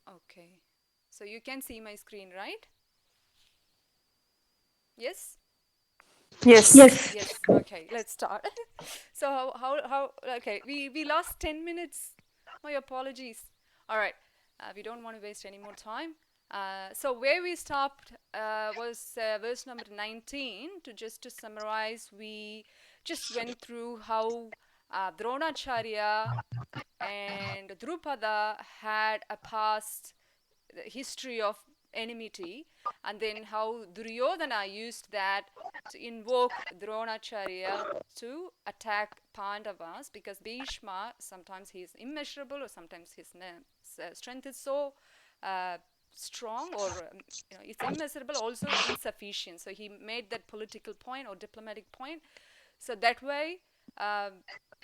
Okay. So you can see my screen, right? Yes? Yes. Yes. Yes. Okay, let's start. So okay, we lost 10 minutes. My apologies. All right. We don't want to waste any more time. So where we stopped was verse number 19. To summarize, we just went through how Dronacharya and Drupada had a past history of enmity, and then how Duryodhana used that to invoke Dronacharya to attack Pandavas, because Bhishma, sometimes he is immeasurable, or sometimes his strength is so uh, strong, or it's immeasurable, also insufficient. So he made that political point or diplomatic point. So that way, uh,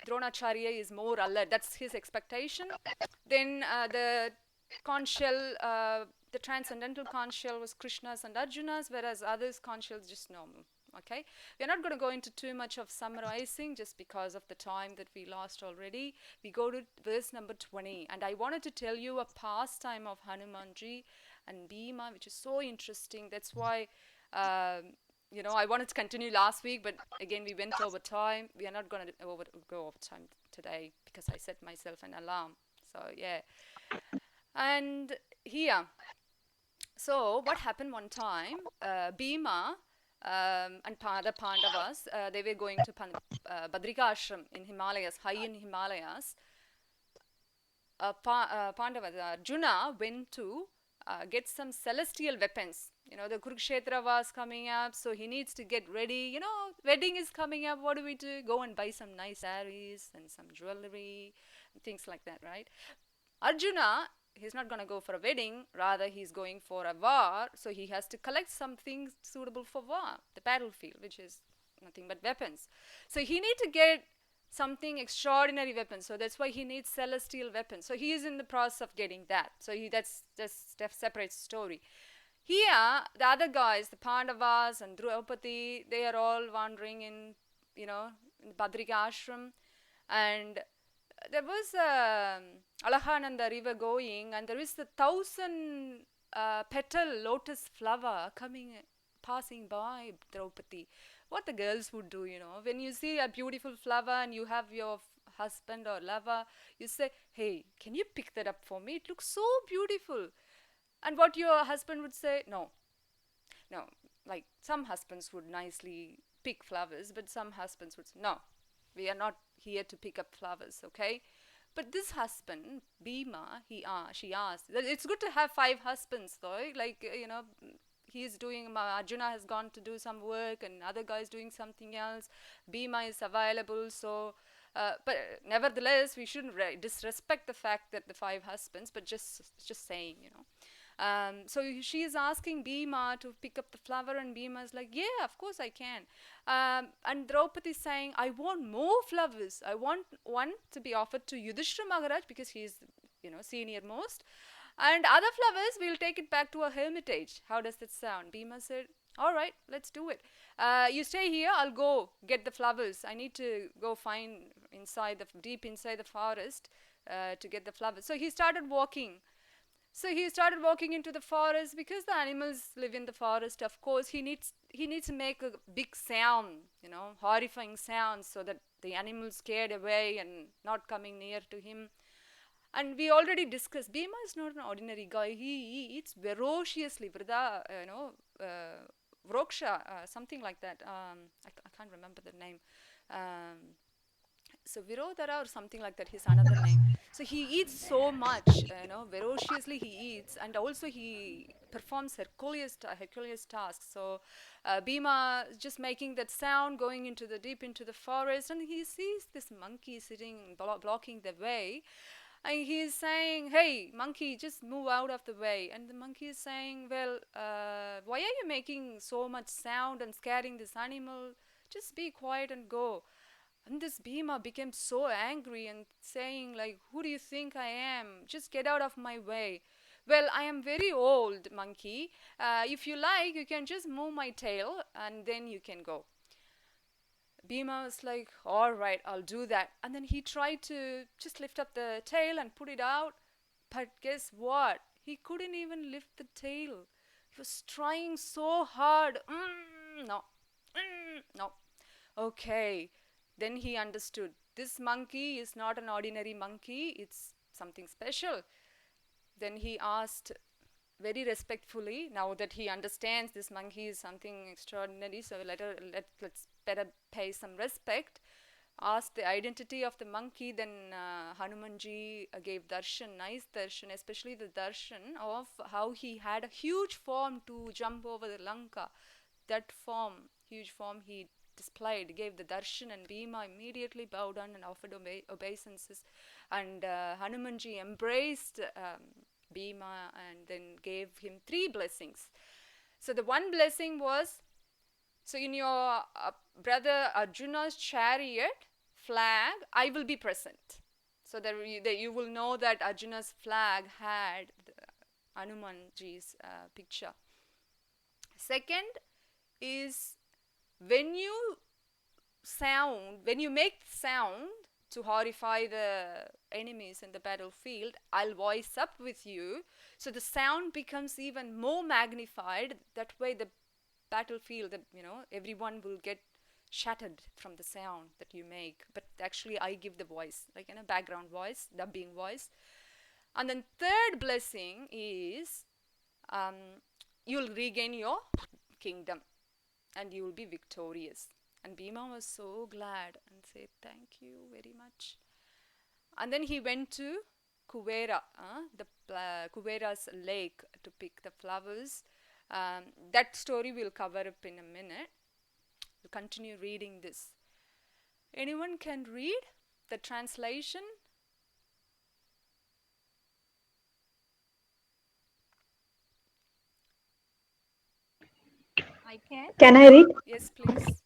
Dronacharya is more alert. That's his expectation. Then the conch shell, the transcendental conch shell was Krishna's and Arjuna's, whereas others' conch shells just normal. Okay, we're not going to go into too much of summarizing just because of the time that we lost already. We go to verse number 20, and I wanted to tell you a pastime of Hanumanji and Bhima, which is so interesting. That's why I wanted to continue last week, but again, we went over time. We are not going to go over time today because I set myself an alarm. So, yeah. And here, so what happened one time, Bhima and the Pandavas, they were going to Badrika Ashram in Himalayas, high in Himalayas. Pandavas, Arjuna went to get some celestial weapons. The Kurukshetra was coming up, so he needs to get ready. Wedding is coming up. What do we do? Go and buy some nice saris and some jewelry and things like that, right? Arjuna, he's not going to go for a wedding, rather he's going for a war, so he has to collect something suitable for war, the battlefield, which is nothing but weapons. So he needs to get something extraordinary weapons, so that's why he needs celestial weapons. So he is in the process of getting that. So that's separate story. Here, the other guys, the Pandavas and Draupadi, they are all wandering in, in Badrika ashram, and there was a Alahananda river going, and there is the 1,000 petal lotus flower passing by Draupadi. What the girls would do, when you see a beautiful flower and you have your husband or lover, you say, "Hey, can you pick that up for me? It looks so beautiful." And what your husband would say, "No, no." Like some husbands would nicely pick flowers, but some husbands would say, "No, we are not here to pick up flowers, okay?" But this husband, Bhima, she asked. It's good to have 5 husbands, though. Like, he's doing, Arjuna has gone to do some work, and other guys doing something else. Bhima is available, so. But nevertheless, we shouldn't disrespect the fact that the 5 husbands, but just saying, so she is asking Bhima to pick up the flower, and Bhima is like, "Yeah, of course I can." And Draupadi is saying, "I want more flowers. I want one to be offered to Yudhishthira Maharaj because he is, senior most. And other flowers, we'll take it back to a hermitage. How does that sound?" Bhima said, "All right, let's do it. You stay here. I'll go get the flowers. I need to go find deep inside the forest to get the flowers." So he started walking. into the forest because the animals live in the forest. Of course, he needs to make a big sound, horrifying sound, so that the animals scared away and not coming near to him. And we already discussed, Bhima is not an ordinary guy. He eats ferociously. Vrida, Vroksha, something like that. I can't remember the name. Um, so Virodhara or something like that, his another name. So he eats so much, ferociously he eats, and also he performs Herculeus tasks. So Bhima just making that sound, going into the deep into the forest, and he sees this monkey sitting blocking the way. And he's saying, "Hey, monkey, just move out of the way." And the monkey is saying, "Well, why are you making so much sound and scaring this animal? Just be quiet and go." And this Bhima became so angry and saying, like, "Who do you think I am? Just get out of my way." "Well, I am very old, monkey. If you like, you can just move my tail and then you can go." Bhima was like, "All right, I'll do that." And then he tried to just lift up the tail and put it out. But guess what? He couldn't even lift the tail. He was trying so hard. No. No. Okay. Then he understood. This monkey is not an ordinary monkey. It's something special. Then he asked very respectfully, now that he understands this monkey is something extraordinary, so let's better pay some respect. Asked the identity of the monkey. Then Hanumanji gave darshan, nice darshan, especially the darshan of how he had a huge form to jump over the Lanka. That form, huge form, he displayed, gave the darshan, and Bhima immediately bowed down and offered obeisances. And Hanumanji embraced Bhima and then gave him 3 blessings. So the one blessing was, so in your brother Arjuna's chariot flag, I will be present. So that you will know that Arjuna's flag had Hanumanji's picture. Second is, when you make sound to horrify the enemies in the battlefield, I'll voice up with you. So the sound becomes even more magnified. That way the battlefield, everyone will get shattered from the sound that you make. But actually I give the voice, like in a background voice, dubbing voice. And then third blessing is, you'll regain your kingdom and you will be victorious. And Bhima was so glad and said, thank you very much. And then he went to Kuvera, Kuvera's lake, to pick the flowers. That story we'll cover up in a minute. We'll continue reading this. Anyone can read the translation? I can. Can I read? Yes, please.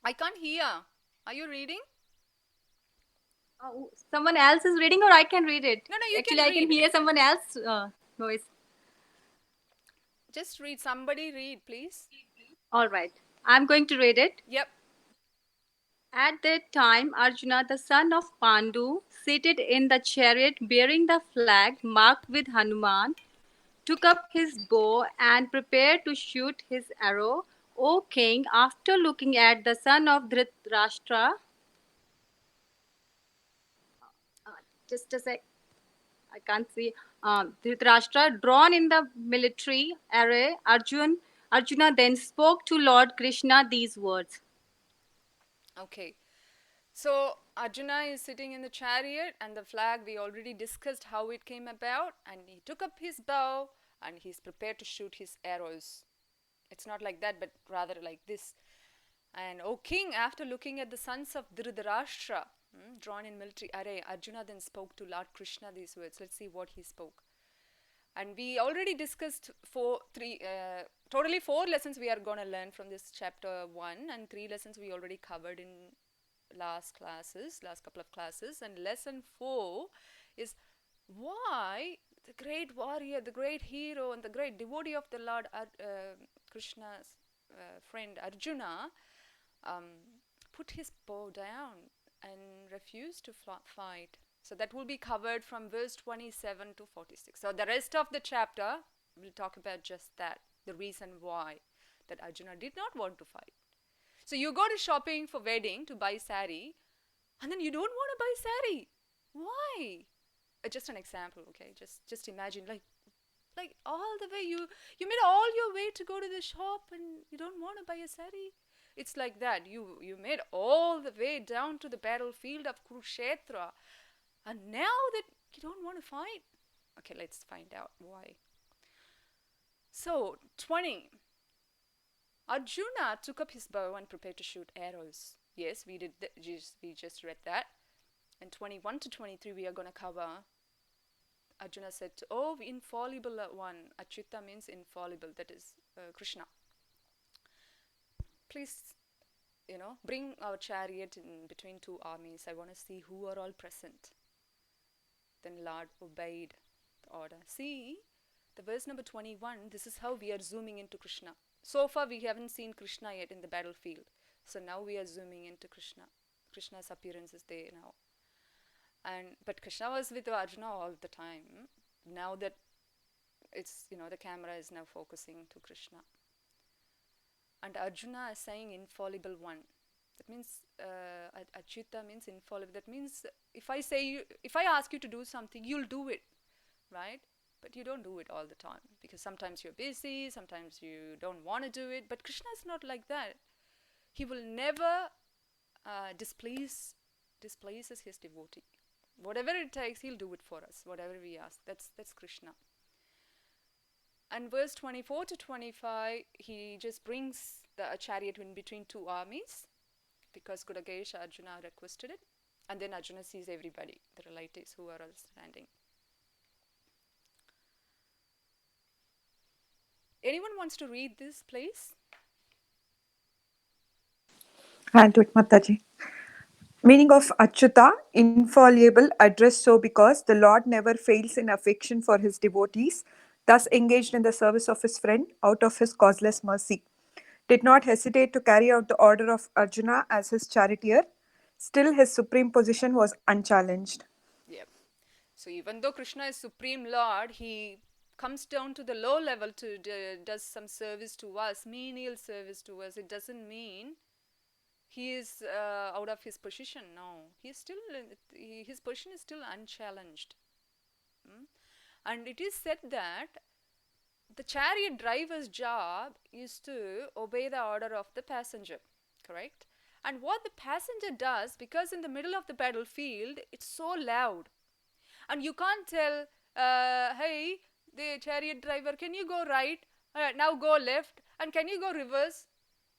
I can't hear. Are you reading? Oh, someone else is reading, or I can read it? No, you Actually, can I read. can hear someone else's voice. Just read. Somebody read, please. All right. I'm going to read it. Yep. At that time, Arjuna, the son of Pandu, seated in the chariot bearing the flag marked with Hanuman, took up his bow and prepared to shoot his arrow. O king, after looking at the son of Dhritarashtra, just a sec, I can't see, Dhritarashtra drawn in the military array, Arjuna then spoke to Lord Krishna these words. Okay. So Arjuna is sitting in the chariot, and the flag, we already discussed how it came about, and he took up his bow and he's prepared to shoot his arrows. It's not like that, but rather like this. And O king, after looking at the sons of Dhritarashtra, drawn in military array, Arjuna then spoke to Lord Krishna these words. Let's see what he spoke. And we already discussed totally 4 lessons we are going to learn from this chapter 1, and 3 lessons we already covered in last couple of classes. And lesson 4 is why the great warrior, the great hero, and the great devotee of the Lord Krishna's friend Arjuna put his bow down and refused to fight. So that will be covered from verse 27 to 46. So the rest of the chapter will talk about just that, the reason why that Arjuna did not want to fight. So you go to shopping for wedding to buy sari, and then you don't want to buy sari. Why? Just an example, okay? Just imagine, like all the way you made all your way to go to the shop and you don't want to buy a sari. It's like that. You made all the way down to the battlefield of Kurukshetra, and now that you don't want to fight. Okay, let's find out why. So 20. Arjuna took up his bow and prepared to shoot arrows. Yes, we just read that. And 21 to 23 we are going to cover. Arjuna said, "Oh, infallible one." Achyuta means infallible. That is Krishna. Please, bring our chariot in between 2 armies. I want to see who are all present. Then Lord obeyed the order. See, the verse number 21, this is how we are zooming into Krishna. So far we haven't seen Krishna yet in the battlefield. So now we are zooming into Krishna. Krishna's appearance is there now. But Krishna was with Arjuna all the time. Now that it's, the camera is now focusing to Krishna. And Arjuna is saying infallible one. That means Achyuta means infallible. That means if I ask you to do something, you'll do it, right? But you don't do it all the time because sometimes you're busy, sometimes you don't want to do it. But Krishna is not like that. He will never displeases his devotee. Whatever it takes, he'll do it for us. Whatever we ask, that's Krishna. And verse 24 to 25, he just brings a chariot in between two armies because Gudagesh Arjuna requested it. And then Arjuna sees everybody, the relatives who are all standing. Anyone wants to read this, please? I'll do it, Mataji. Meaning of Achyuta, infallible, addressed so because the Lord never fails in affection for his devotees, thus engaged in the service of his friend out of his causeless mercy. Did not hesitate to carry out the order of Arjuna as his charioteer. Still, his supreme position was unchallenged. Yep. So even though Krishna is Supreme Lord, he comes down to the low level to does some service to us, menial service to us. It doesn't mean he is out of his position. No, his position is still unchallenged. And it is said that the chariot driver's job is to obey the order of the passenger, correct? And what the passenger does, because in the middle of the battlefield it's so loud and you can't tell, hey, the chariot driver, can you go right? Now go left. And can you go reverse?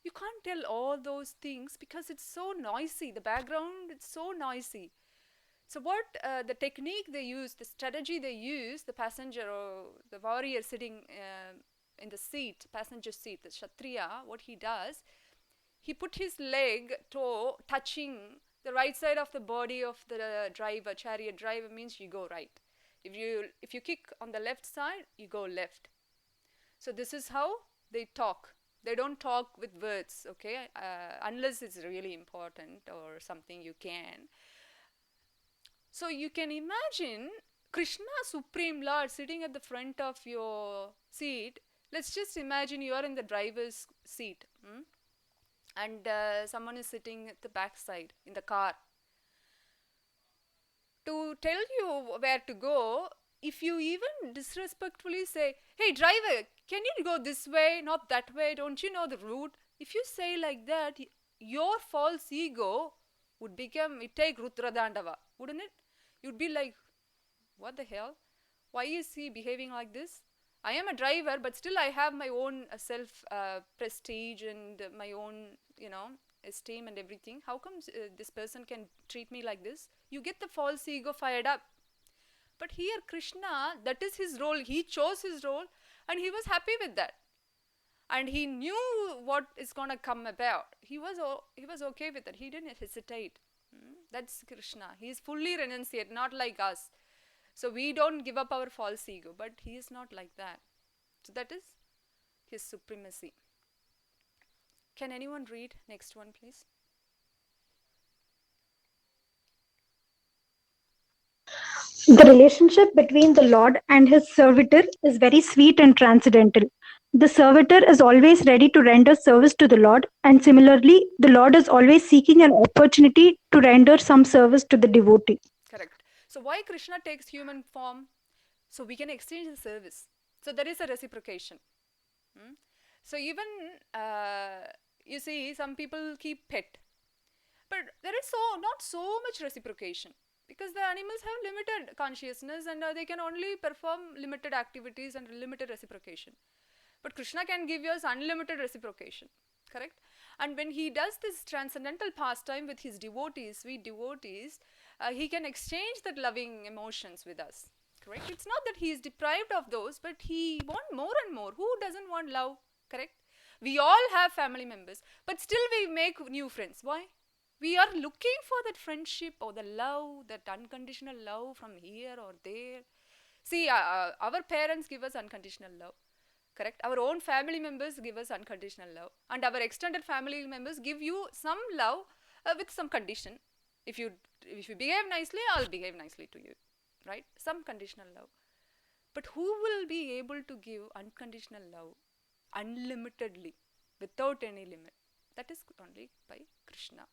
You can't tell all those things because it's so noisy. The background, it's so noisy. So what the technique they use, the strategy they use, the passenger or the warrior sitting in the seat, passenger seat, the Kshatriya, what he does, he put his toe touching the right side of the body of the driver, chariot driver, means you go right. If you kick on the left side, you go left. So this is how they talk. They don't talk with words, okay, unless it's really important or something you can. So you can imagine Krishna, Supreme Lord, sitting at the front of your seat. Let's just imagine you are in the driver's seat, and someone is sitting at the back side in the car. To tell you where to go, if you even disrespectfully say, hey driver, can you go this way, not that way, don't you know the route? If you say like that, your false ego would take Rudradandava, wouldn't it? You'd be like, what the hell? Why is he behaving like this? I am a driver, but still I have my own self prestige and my own, esteem and everything. How come this person can treat me like this? You get the false ego fired up. But here Krishna, that is his role. He chose his role and he was happy with that. And he knew what is going to come about. He was okay with it. He didn't hesitate. That's Krishna. He is fully renunciate, not like us. So we don't give up our false ego, but he is not like that. So that is his supremacy. Can anyone read next one, please? The relationship between the Lord and his servitor is very sweet and transcendental. The servitor is always ready to render service to the Lord, and similarly, the Lord is always seeking an opportunity to render some service to the devotee. Correct. So why Krishna takes human form? So we can exchange the service. So there is a reciprocation. So even, you see, some people keep pet. But there is not so much reciprocation. Because the animals have limited consciousness and they can only perform limited activities and limited reciprocation. But Krishna can give us unlimited reciprocation, correct? And when he does this transcendental pastime with his devotees, sweet devotees, he can exchange that loving emotions with us, correct? It's not that he is deprived of those, but he wants more and more. Who doesn't want love, correct? We all have family members, but still we make new friends. Why? We are looking for that friendship or the love, that unconditional love from here or there. See, our parents give us unconditional love, Correct? Our own family members give us unconditional love, and our extended family members give you some love with some condition. If you behave nicely, I'll behave nicely to you, right? Some conditional love. But who will be able to give unconditional love unlimitedly, without any limit? That is only by Krishna.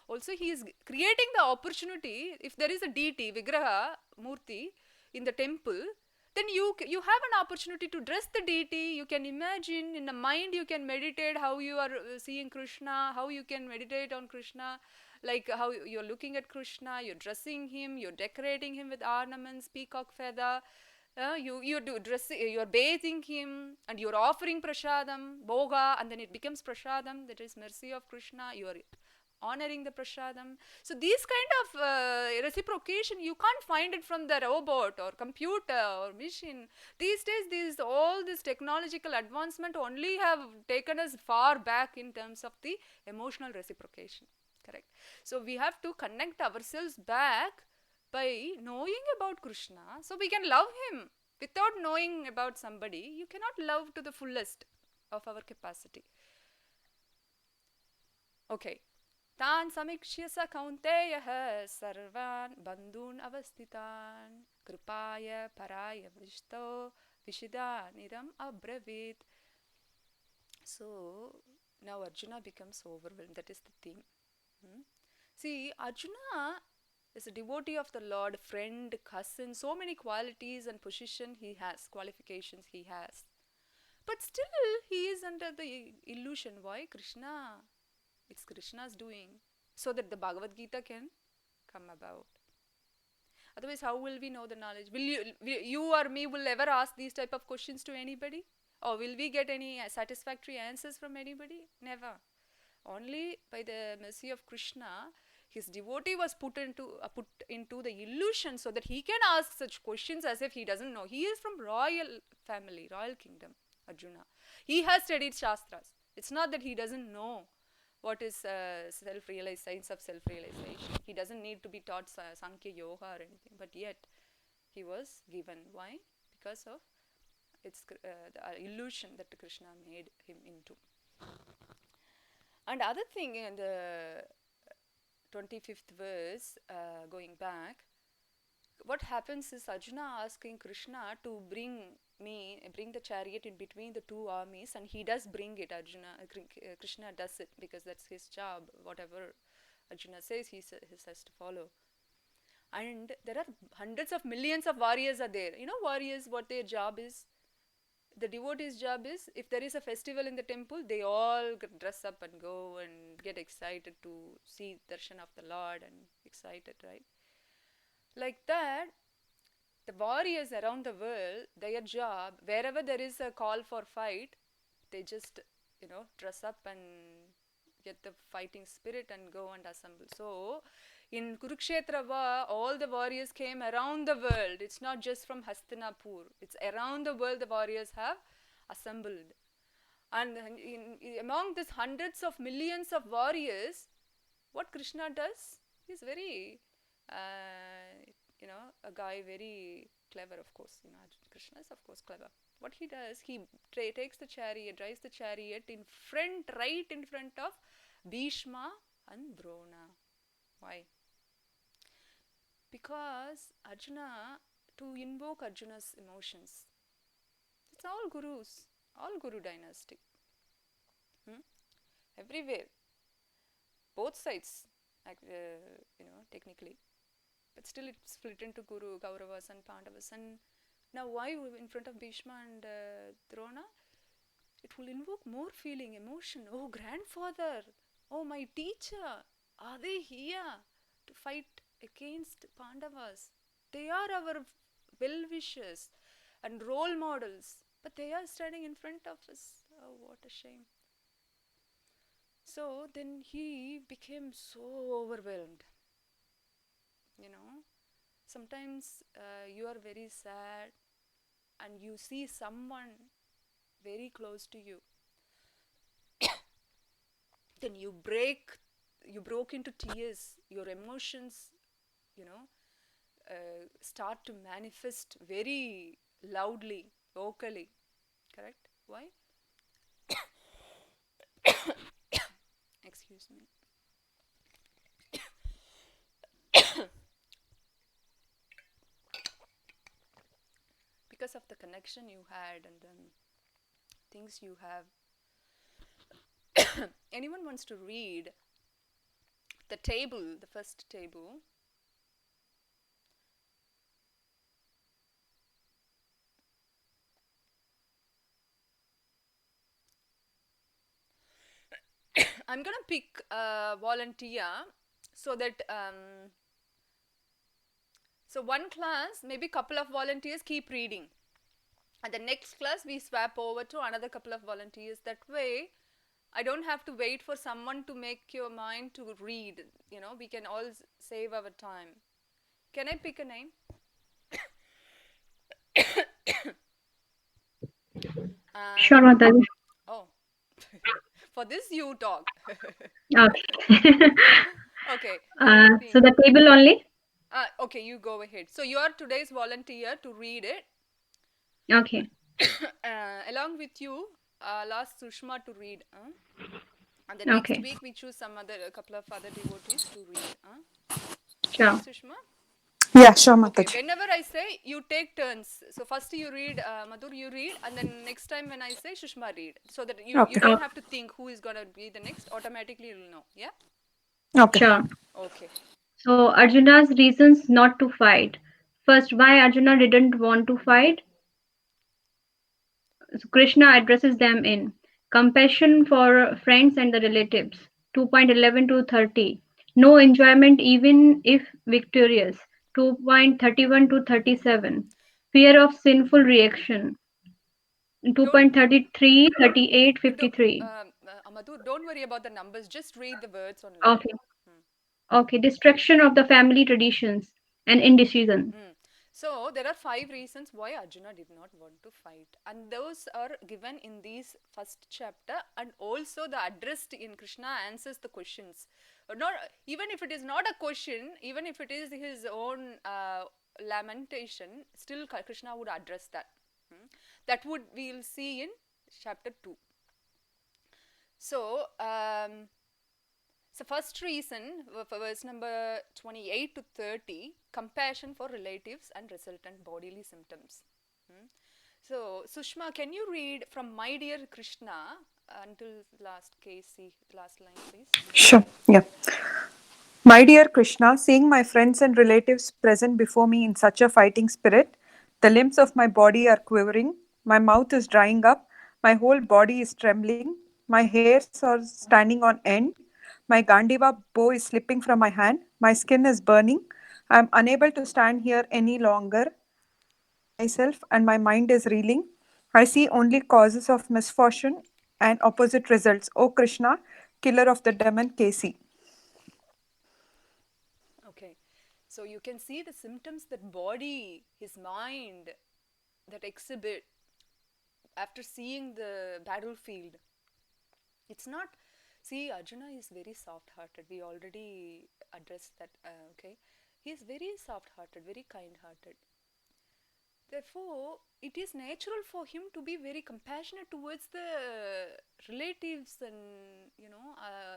Also, he is creating the opportunity. If there is a deity, Vigraha, Murti in the temple, then you have an opportunity to dress the deity. You can imagine in the mind, you can meditate how you are seeing Krishna, how you can meditate on Krishna, like how you're looking at Krishna, you're dressing him, you're decorating him with ornaments, peacock feather. You're bathing him, and you're offering prasadam, bhoga, and then it becomes prasadam, that is mercy of Krishna. You are honoring the prasadam. So these kind of reciprocation, you can't find it from the robot or computer or machine. These days, all this technological advancement only have taken us far back in terms of the emotional reciprocation. Correct? So we have to connect ourselves back by knowing about Krishna, so we can love him. Without knowing about somebody, you cannot love to the fullest of our capacity. Okay. Tan samikshya sa kaunteyah sarvan bandhun avastitan kripaya paraya vrishto vishidaniram abravit. So now Arjuna becomes overwhelmed. That is the theme. See, Arjuna is a devotee of the Lord, friend, cousin, so many qualities and position he has, qualifications he has. But still he is under the illusion. Why? Krishna. It's Krishna's doing, so that the Bhagavad Gita can come about. Otherwise, how will we know the knowledge? Will you or me will ever ask these type of questions to anybody? Or will we get any satisfactory answers from anybody? Never. Only by the mercy of Krishna, his devotee was put into the illusion, so that he can ask such questions as if he doesn't know. He is from royal family, royal kingdom, Arjuna. He has studied Shastras. It's not that he doesn't know what is self-realized, science of self-realization. He doesn't need to be taught Sankhya Yoga or anything, but yet he was given. Why? Because of its the illusion that Krishna made him into. And other thing, in the 25th verse, going back, what happens is Arjuna asking Krishna to bring the chariot in between the two armies, and he does bring it. Krishna does it because that's his job. Whatever Arjuna says, he has to follow. And there are hundreds of millions of warriors are there. You know, warriors, what their job is? The devotee's job is, if there is a festival in the temple, they all dress up and go and get excited to see darshan of the Lord and excited, right? Like that, the warriors around the world, their job, wherever there is a call for fight, they just, dress up and get the fighting spirit and go and assemble. So, in Kurukshetra war, all the warriors came around the world. It's not just from Hastinapur. It's around the world the warriors have assembled. And among these hundreds of millions of warriors, what Krishna does, he's very, a guy very clever, of course. Krishna is, of course, clever. What he does, he takes the chariot, drives the chariot right in front of Bhishma and Drona. Why? Because Arjuna, to invoke Arjuna's emotions, it's all gurus, all guru dynasty. Everywhere. Both sides, technically. But still it's split into Guru, Kauravas and Pandavas. And now why in front of Bhishma and Drona? It will invoke more feeling, emotion. Oh, grandfather, oh, my teacher, are they here to fight against Pandavas? They are our well-wishers and role models, but they are standing in front of us. Oh, what a shame. So then he became so overwhelmed. Sometimes you are very sad and you see someone very close to you. Then you broke into tears. Your emotions, start to manifest very loudly, vocally, correct? Why? Excuse me. Because of the connection you had and then things you have. Anyone wants to read the table, the first table? I'm gonna pick a volunteer so that so one class, maybe couple of volunteers keep reading, and the next class we swap over to another couple of volunteers. That way I don't have to wait for someone to make your mind to read. We can all save our time. Can I pick a name? Sure, And Mataji. oh, for this you talk. Okay. Okay, let me So think. the table only? Okay, you go ahead. So you are today's volunteer to read it. Okay. Along with you, I'll ask Sushma to read. And the next Okay. week we choose a couple of other devotees to read. Okay, Sure. Sushma? Yeah, sure, Okay, Mataji. whenever I say, you take turns. So first you read, Madhur, you read, and then next time when I say, Sushma read. So that you Okay. don't Okay. have to think who is going to be the next. Automatically you'll know. Yeah? Okay. Sure. Okay. So Arjuna's reasons not to fight. First, why Arjuna didn't want to fight? So Krishna addresses them in compassion for friends and the relatives. 2.11 to 30. No enjoyment even if victorious. 2.31 to 37. Fear of sinful reaction. Don't, 2.33, 38, do, 53. Madhur, don't worry about the numbers. Just read the words only. Okay. Okay. Destruction of the family traditions and indecision. So there are 5 reasons why Arjuna did not want to fight, and those are given in this first chapter, and also the addressed in Krishna answers the questions. Not even if it is not a question, even if it is his own lamentation, still Krishna would address that. That would we'll see in chapter 2. So so first reason for verse number 28 to 30, compassion for relatives and resultant bodily symptoms. So Sushma, can you read from My Dear Krishna until last last line, please? Sure. Yeah. My dear Krishna, seeing my friends and relatives present before me in such a fighting spirit, the limbs of my body are quivering, my mouth is drying up, my whole body is trembling, my hairs are standing on end, my Gandiva bow is slipping from my hand, my skin is burning, I am unable to stand here any longer. Myself and my mind is reeling. I see only causes of misfortune and opposite results. O Krishna, killer of the demon Kesi. Okay. So you can see the symptoms that body, his mind, that exhibit after seeing the battlefield. It's not, see, Arjuna is very soft hearted. We already addressed that. Okay. He is very soft hearted, very kind hearted. Therefore, it is natural for him to be very compassionate towards the relatives, and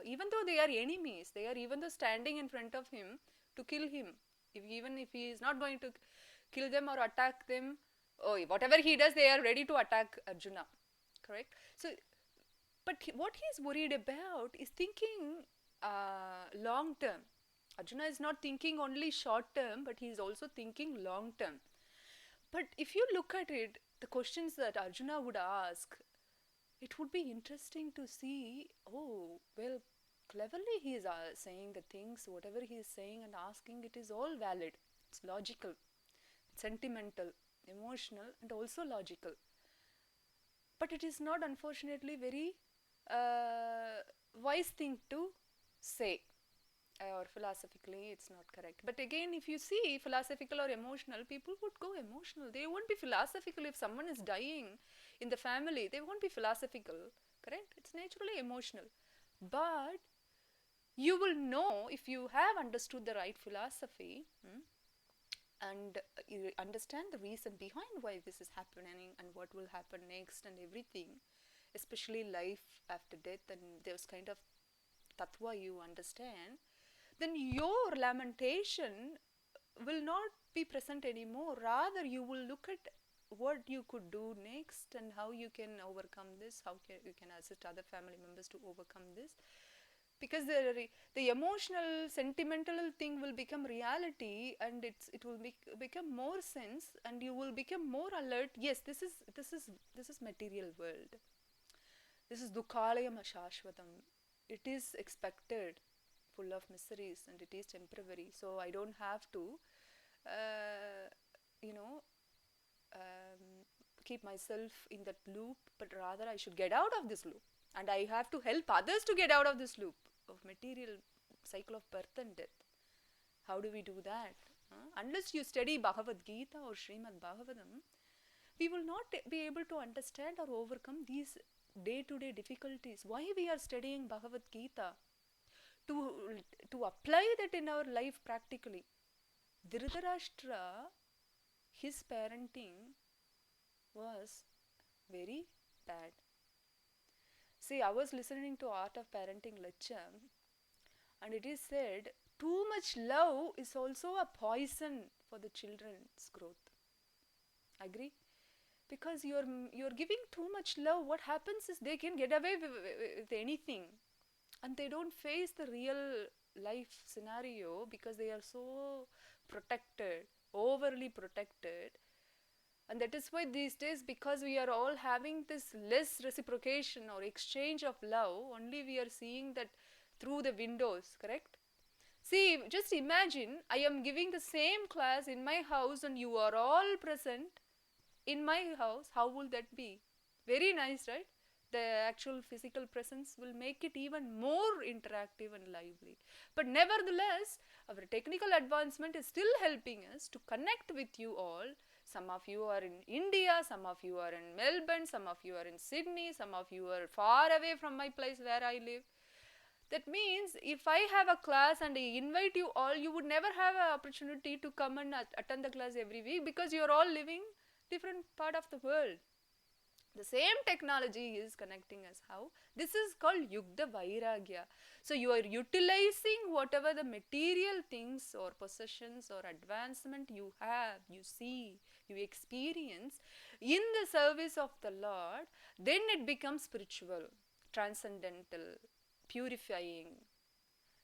even though they are enemies, they are even though standing in front of him to kill him. Even if he is not going to kill them or attack them, whatever he does, they are ready to attack Arjuna. Correct? So, but what he is worried about is thinking long term. Arjuna is not thinking only short term, but he is also thinking long term. But if you look at it, the questions that Arjuna would ask, it would be interesting to see, oh, well, cleverly he is saying the things, whatever he is saying and asking, it is all valid. It's logical, sentimental, emotional, and also logical. But it is not, unfortunately, very wise thing to say. Or philosophically, it's not correct. But again, if you see philosophical or emotional, people would go emotional. They won't be philosophical. If someone is dying in the family, they won't be philosophical. Correct? It's naturally emotional. But you will know if you have understood the right philosophy, and you understand the reason behind why this is happening and what will happen next and everything, especially life after death and those kind of tattva you understand, then your lamentation will not be present anymore. Rather, you will look at what you could do next and how you can overcome this, how you can assist other family members to overcome this. Because the emotional, sentimental thing will become reality, and it will become more sense, and you will become more alert. Yes, this is material world. This is dukhalayam ashashvatam. It is expected, full of miseries, and it is temporary. So I don't have to, uh, you know, keep myself in that loop, but rather I should get out of this loop. And I have to help others to get out of this loop of material cycle of birth and death. How do we do that? Unless you study Bhagavad Gita or Srimad Bhagavatam, we will not be able to understand or overcome these day-to-day difficulties. Why we are studying Bhagavad Gita? To apply that in our life practically. Dhritarashtra, his parenting was very bad. See, I was listening to Art of Parenting lecture, and it is said too much love is also a poison for the children's growth. Agree? Because you're giving too much love, what happens is they can get away with anything, and they don't face the real life scenario because they are so protected, overly protected. And that is why these days, because we are all having this less reciprocation or exchange of love, only we are seeing that through the windows, correct? See, just imagine I am giving the same class in my house and you are all present in my house. How will that be? Very nice, right? The actual physical presence will make it even more interactive and lively. But nevertheless, our technical advancement is still helping us to connect with you all. Some of you are in India, some of you are in Melbourne, some of you are in Sydney, some of you are far away from my place where I live. That means if I have a class and I invite you all, you would never have an opportunity to come and attend the class every week because you are all living different part of the world. The same technology is connecting us. How? This is called Yugda Vairagya. So you are utilizing whatever the material things or possessions or advancement you have, you see, you experience in the service of the Lord, then it becomes spiritual, transcendental, purifying.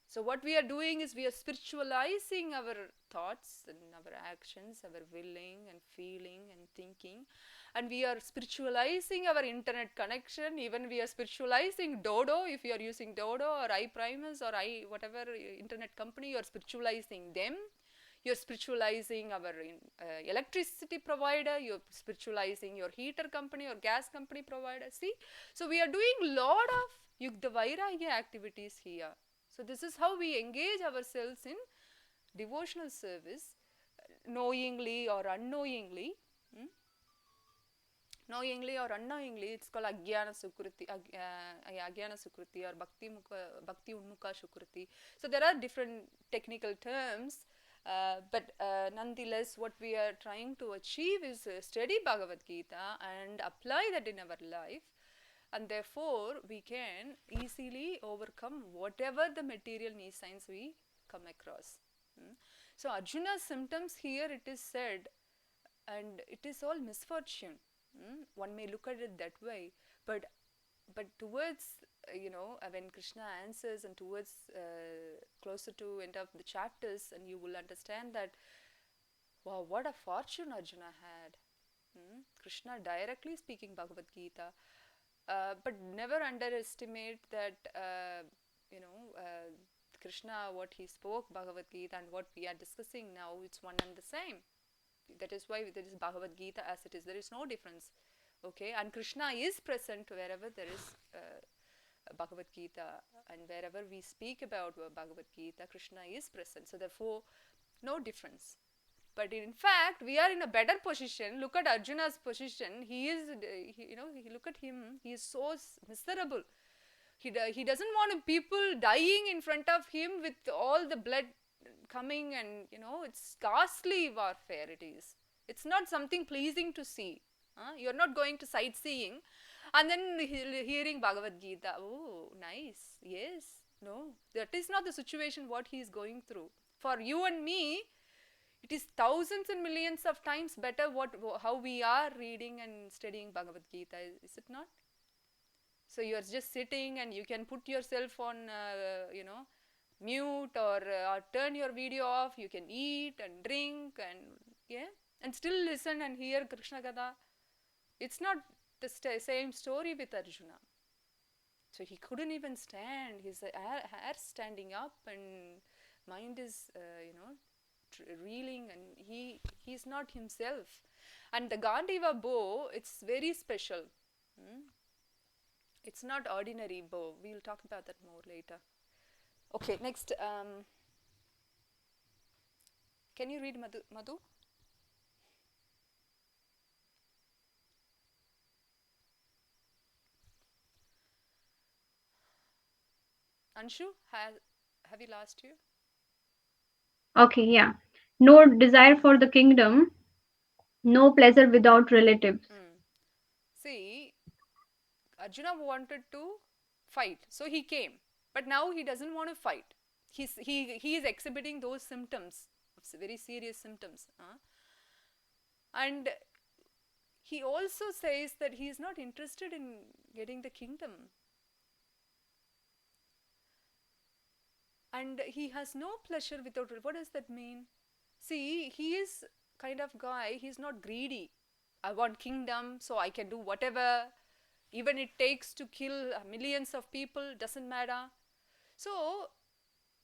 So what we are doing is we are spiritualizing our thoughts and our actions, our willing and feeling and thinking, and we are spiritualizing our internet connection. Even we are spiritualizing Dodo. If you are using Dodo or iPrimus or whatever internet company, you are spiritualizing them. You are spiritualizing our electricity provider. You are spiritualizing your heater company or gas company provider. See, so we are doing lot of Yugda Vairagya activities here. So this is how we engage ourselves in devotional service, knowingly or unknowingly. Knowingly or unknowingly, it's called Agyana Sukruti, Agyana Sukruti or Bhakti Unmukha Sukruti. So there are different technical terms, but nonetheless, what we are trying to achieve is study Bhagavad Gita and apply that in our life. And therefore, we can easily overcome whatever the material knee signs we come across. So, Arjuna's symptoms here, it is said, and it is all misfortune. One may look at it that way, but towards when Krishna answers and towards closer to end of the chapters, and you will understand that, wow, what a fortune Arjuna had. Krishna directly speaking Bhagavad Gita. But never underestimate that, Krishna, what he spoke, Bhagavad Gita, and what we are discussing now, it's one and the same. That is why there is Bhagavad Gita as it is. There is no difference. Okay, and Krishna is present wherever there is Bhagavad Gita, and wherever we speak about Bhagavad Gita, Krishna is present. So therefore, no difference. But in fact, we are in a better position. Look at Arjuna's position. Look at him. He is so miserable. He doesn't want people dying in front of him with all the blood coming, and it's ghastly warfare it is. It's not something pleasing to see. You're not going to sightseeing and then hearing Bhagavad Gita. Oh, nice. Yes. No, that is not the situation what he is going through. For you and me, it is thousands and millions of times better how we are reading and studying Bhagavad Gita. Is it not? So you are just sitting and you can put yourself on, mute or turn your video off. You can eat and drink and still listen and hear Krishna Katha. It's not the same story with Arjuna. So he couldn't even stand. His hair standing up and mind is, reeling, and he's not himself. And the Gandiva bow, it's very special. It's not ordinary bow. We'll talk about that more later. Okay, next. Can you read Madhu? Anshu, have we lost you? Okay, yeah. No desire for the kingdom, no pleasure without relatives. See, Arjuna wanted to fight, so he came. But now he doesn't want to fight. He is exhibiting those symptoms, very serious symptoms. And he also says that he is not interested in getting the kingdom. And he has no pleasure without. What does that mean? See, he is kind of guy, he's not greedy. I want kingdom, so I can do whatever. Even it takes to kill millions of people, doesn't matter. So,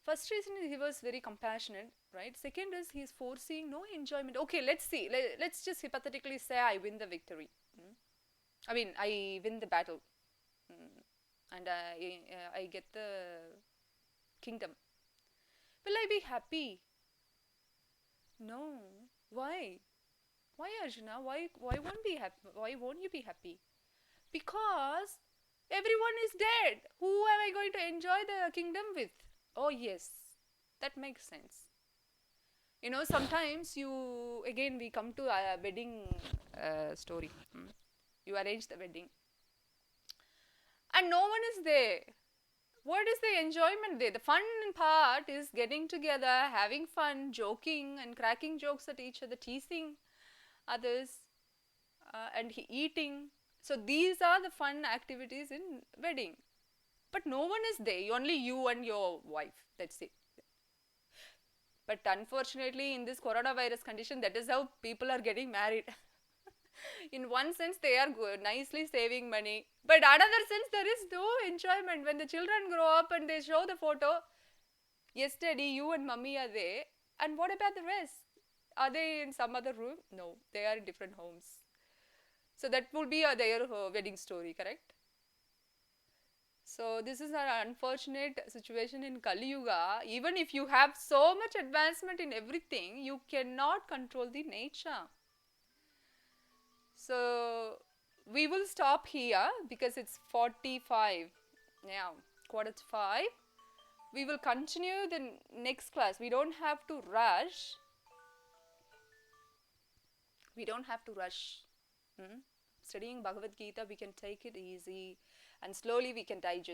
first reason is he was very compassionate, right? Second is he's foreseeing no enjoyment. Okay, let's see. Let's just hypothetically say I win the victory. I mean, I win the battle. And I get the kingdom. Will I be happy? No. Why? Why, Arjuna? Why won't be happy? Why won't you be happy? Because everyone is dead. Who am I going to enjoy the kingdom with? Oh yes, that makes sense. Sometimes we come to a wedding story. You arrange the wedding and no one is there. What is the enjoyment there? The fun part is getting together, having fun, joking and cracking jokes at each other, teasing others, and eating. So these are the fun activities in wedding. But no one is there, only you and your wife, that's it. But unfortunately in this coronavirus condition, that is how people are getting married. In one sense they are nicely saving money, but another sense there is no enjoyment. When the children grow up and they show the photo, yes daddy, you and mummy are there, and what about the rest? Are they in some other room? No, they are in different homes. So that will be their wedding story, correct? So this is an unfortunate situation in Kali Yuga. Even if you have so much advancement in everything, you cannot control the nature. So we will stop here because it's 45 now, 4:45. We will continue the next class. We don't have to rush. Studying Bhagavad Gita, we can take it easy and slowly we can digest.